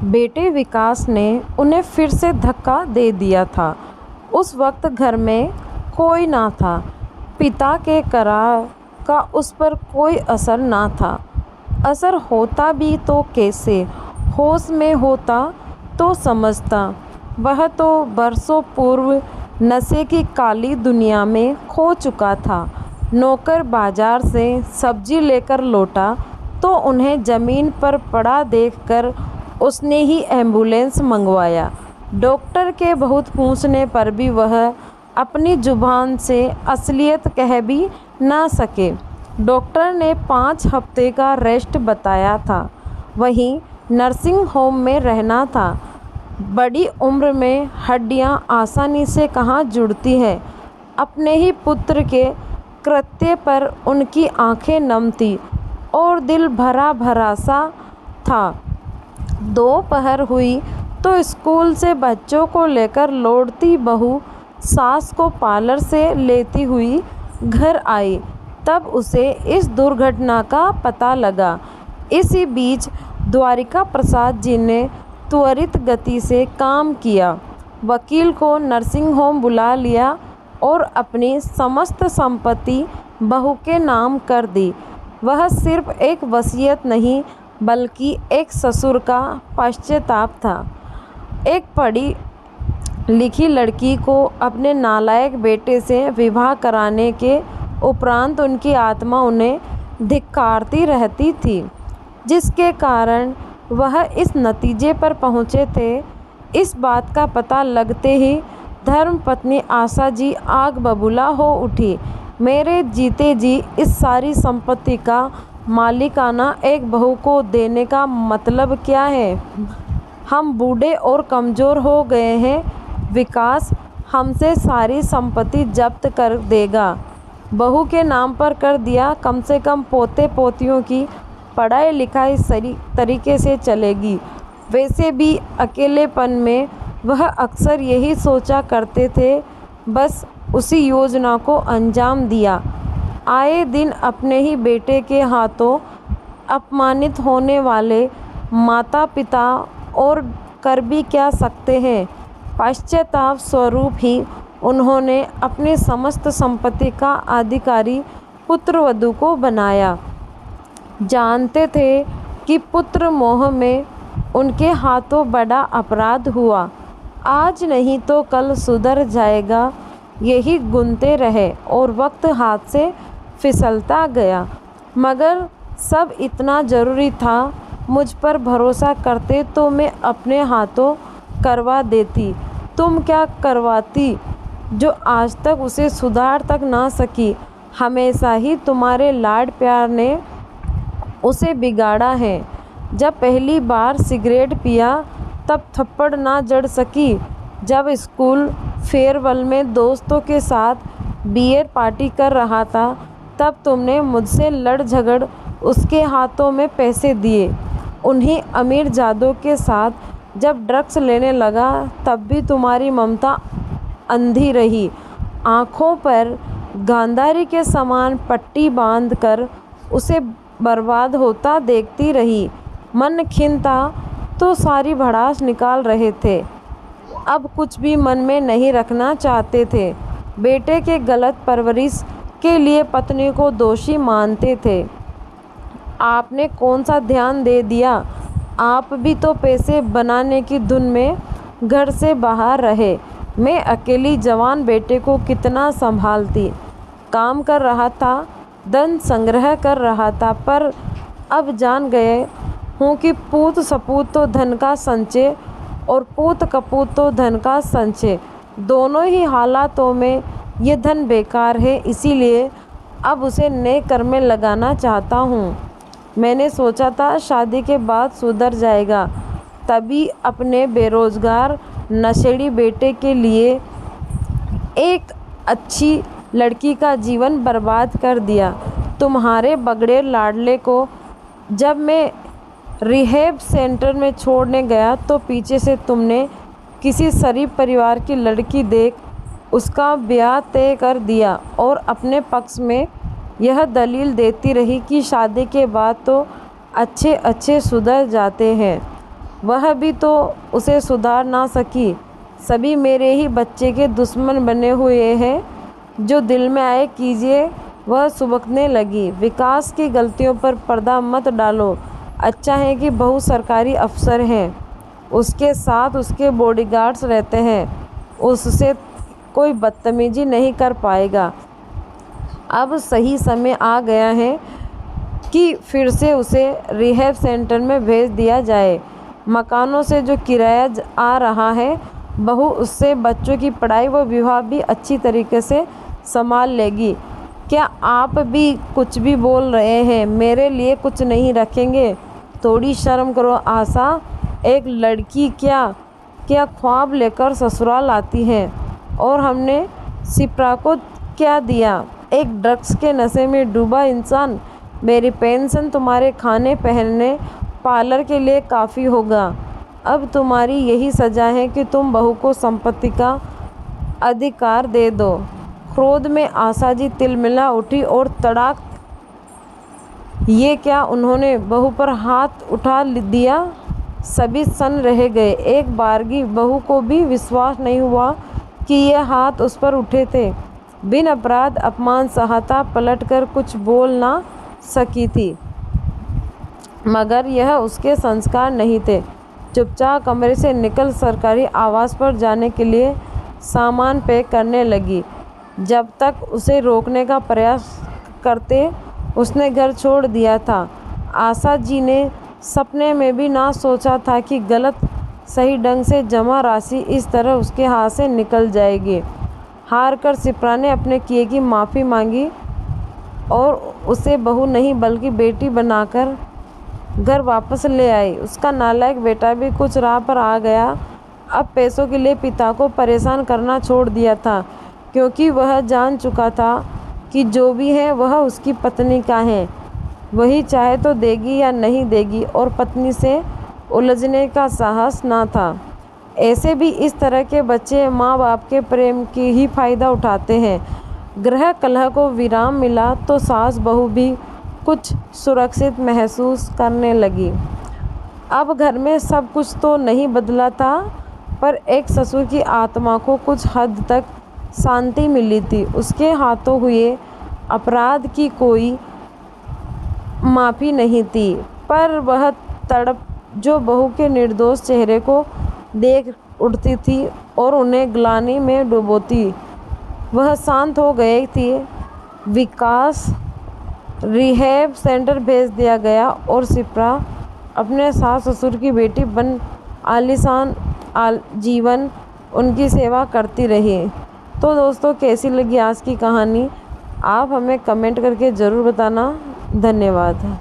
बेटे विकास ने उन्हें फिर से धक्का दे दिया था। उस वक्त घर में कोई ना था। पिता के करार का उस पर कोई असर ना था। असर होता भी तो कैसे? होश में होता तो समझता। वह तो बरसों पूर्व नशे की काली दुनिया में खो चुका था। नौकर बाजार से सब्जी लेकर लौटा तो उन्हें ज़मीन पर पड़ा देखकर उसने ही एम्बुलेंस मंगवाया। डॉक्टर के बहुत पूछने पर भी वह अपनी जुबान से असलियत कह भी ना सके। डॉक्टर ने 5 हफ्ते का रेस्ट बताया था। वहीं नर्सिंग होम में रहना था। बड़ी उम्र में हड्डियां आसानी से कहाँ जुड़ती है। अपने ही पुत्र के कृत्य पर उनकी आंखें नम थी और दिल भरा भरा सा था। दोपहर हुई तो स्कूल से बच्चों को लेकर लौटती बहू सास को पार्लर से लेती हुई घर आई। तब उसे इस दुर्घटना का पता लगा। इसी बीच द्वारिका प्रसाद जी ने त्वरित गति से काम किया। वकील को नर्सिंग होम बुला लिया और अपनी समस्त संपत्ति बहू के नाम कर दी। वह सिर्फ एक वसीयत नहीं बल्कि एक ससुर का पश्चाताप था। एक पढ़ी लिखी लड़की को अपने नालायक बेटे से विवाह कराने के उपरांत उनकी आत्मा उन्हें धिक्कारती रहती थी, जिसके कारण वह इस नतीजे पर पहुँचे थे। इस बात का पता लगते ही धर्मपत्नी आशा जी आग बबूला हो उठी। मेरे जीते जी इस सारी संपत्ति का मालिकाना एक बहू को देने का मतलब क्या है? हम बूढ़े और कमज़ोर हो गए हैं। विकास हमसे सारी संपत्ति जब्त कर देगा। बहू के नाम पर कर दिया। कम से कम पोते पोतियों की पढ़ाई लिखाई सही तरीके से चलेगी। वैसे भी अकेलेपन में वह अक्सर यही सोचा करते थे। बस उसी योजना को अंजाम दिया। आए दिन अपने ही बेटे के हाथों अपमानित होने वाले माता पिता और कर भी क्या सकते हैं। पश्चाताप स्वरूप ही उन्होंने अपनी समस्त संपत्ति का अधिकारी पुत्रवधू को बनाया। जानते थे कि पुत्र मोह में उनके हाथों बड़ा अपराध हुआ। आज नहीं तो कल सुधर जाएगा। यही गुनते रहे और वक्त हाथ से फिसलता गया। मगर सब इतना ज़रूरी था। मुझ पर भरोसा करते तो मैं अपने हाथों करवा देती। तुम क्या करवाती जो आज तक उसे सुधार तक ना सकी? हमेशा ही तुम्हारे लाड प्यार ने उसे बिगाड़ा है। जब पहली बार सिगरेट पिया तब थप्पड़ ना जड़ सकी। जब स्कूल फेयरवेल में दोस्तों के साथ बियर पार्टी कर रहा था तब तुमने मुझसे लड़ झगड़ उसके हाथों में पैसे दिए। उन्हीं अमीर जादों के साथ जब ड्रग्स लेने लगा तब भी तुम्हारी ममता अंधी रही। आँखों पर गांधारी के समान पट्टी बांधकर उसे बर्बाद होता देखती रही। मन खिन्नता तो सारी भड़ास निकाल रहे थे। अब कुछ भी मन में नहीं रखना चाहते थे। बेटे के गलत परवरिश के लिए पत्नी को दोषी मानते थे। आपने कौन सा ध्यान दे दिया? आप भी तो पैसे बनाने की धुन में घर से बाहर रहे। मैं अकेली जवान बेटे को कितना संभालती। काम कर रहा था, धन संग्रह कर रहा था, पर अब जान गए हूँ कि पूत सपूत तो धन का संचय और पूत कपूत तो धन का संचय। दोनों ही हालातों में ये धन बेकार है। इसीलिए अब उसे नए कर्म में लगाना चाहता हूँ। मैंने सोचा था शादी के बाद सुधर जाएगा, तभी अपने बेरोज़गार नशेड़ी बेटे के लिए एक अच्छी लड़की का जीवन बर्बाद कर दिया। तुम्हारे बगड़े लाडले को जब मैं रिहैब सेंटर में छोड़ने गया तो पीछे से तुमने किसी शरीफ परिवार की लड़की देख उसका ब्याह तय कर दिया और अपने पक्ष में यह दलील देती रही कि शादी के बाद तो अच्छे अच्छे सुधर जाते हैं। वह भी तो उसे सुधार ना सकी। सभी मेरे ही बच्चे के दुश्मन बने हुए हैं। जो दिल में आए कीजिए, वह सुबकने लगी। विकास की गलतियों पर पर्दा मत डालो। अच्छा है कि बहू सरकारी अफसर है, उसके साथ उसके बॉडीगार्ड्स रहते हैं, उससे कोई बदतमीजी नहीं कर पाएगा। अब सही समय आ गया है कि फिर से उसे रिहैब सेंटर में भेज दिया जाए। मकानों से जो किराया आ रहा है, बहू उससे बच्चों की पढ़ाई व विवाह भी अच्छी तरीके से संभाल लेगी। क्या आप भी कुछ भी बोल रहे हैं? मेरे लिए कुछ नहीं रखेंगे? थोड़ी शर्म करो आशा। एक लड़की क्या क्या ख्वाब लेकर ससुराल आती है, और हमने शिप्रा को क्या दिया? एक ड्रग्स के नशे में डूबा इंसान। मेरी पेंशन तुम्हारे खाने पहनने पार्लर के लिए काफ़ी होगा। अब तुम्हारी यही सज़ा है कि तुम बहू को संपत्ति का अधिकार दे दो। क्रोध में आशा जी तिलमिला उठी और तड़ाक, ये क्या? उन्होंने बहू पर हाथ उठा दिया। सभी सन रह गए। एक बारगी बहू को भी विश्वास नहीं हुआ कि ये हाथ उस पर उठे थे। बिन अपराध अपमान सहता पलटकर कुछ बोल ना सकी थी, मगर यह उसके संस्कार नहीं थे। चुपचाप कमरे से निकल सरकारी आवास पर जाने के लिए सामान पैक करने लगी। जब तक उसे रोकने का प्रयास करते उसने घर छोड़ दिया था। आशा जी ने सपने में भी ना सोचा था कि गलत सही ढंग से जमा राशि इस तरह उसके हाथ से निकल जाएगी। हार कर शिप्रा ने अपने किए की माफ़ी मांगी और उसे बहू नहीं बल्कि बेटी बनाकर घर वापस ले आई। उसका नालायक बेटा भी कुछ राह पर आ गया। अब पैसों के लिए पिता को परेशान करना छोड़ दिया था, क्योंकि वह जान चुका था कि जो भी है वह उसकी पत्नी का है। वही चाहे तो देगी या नहीं देगी, और पत्नी से उलझने का साहस ना था। ऐसे भी इस तरह के बच्चे माँ बाप के प्रेम की ही फ़ायदा उठाते हैं। गृह कलह को विराम मिला तो सास बहू भी कुछ सुरक्षित महसूस करने लगी। अब घर में सब कुछ तो नहीं बदला था, पर एक ससुर की आत्मा को कुछ हद तक शांति मिली थी। उसके हाथों हुए अपराध की कोई माफ़ी नहीं थी, पर वह तड़प जो बहू के निर्दोष चेहरे को देख उठती थी और उन्हें ग्लानि में डुबोती, वह शांत हो गई थी। विकास रिहैब सेंटर भेज दिया गया और शिप्रा अपने सास ससुर की बेटी बन आलीशान जीवन उनकी सेवा करती रही। तो दोस्तों, कैसी लगी आज की कहानी? आप हमें कमेंट करके ज़रूर बताना। धन्यवाद।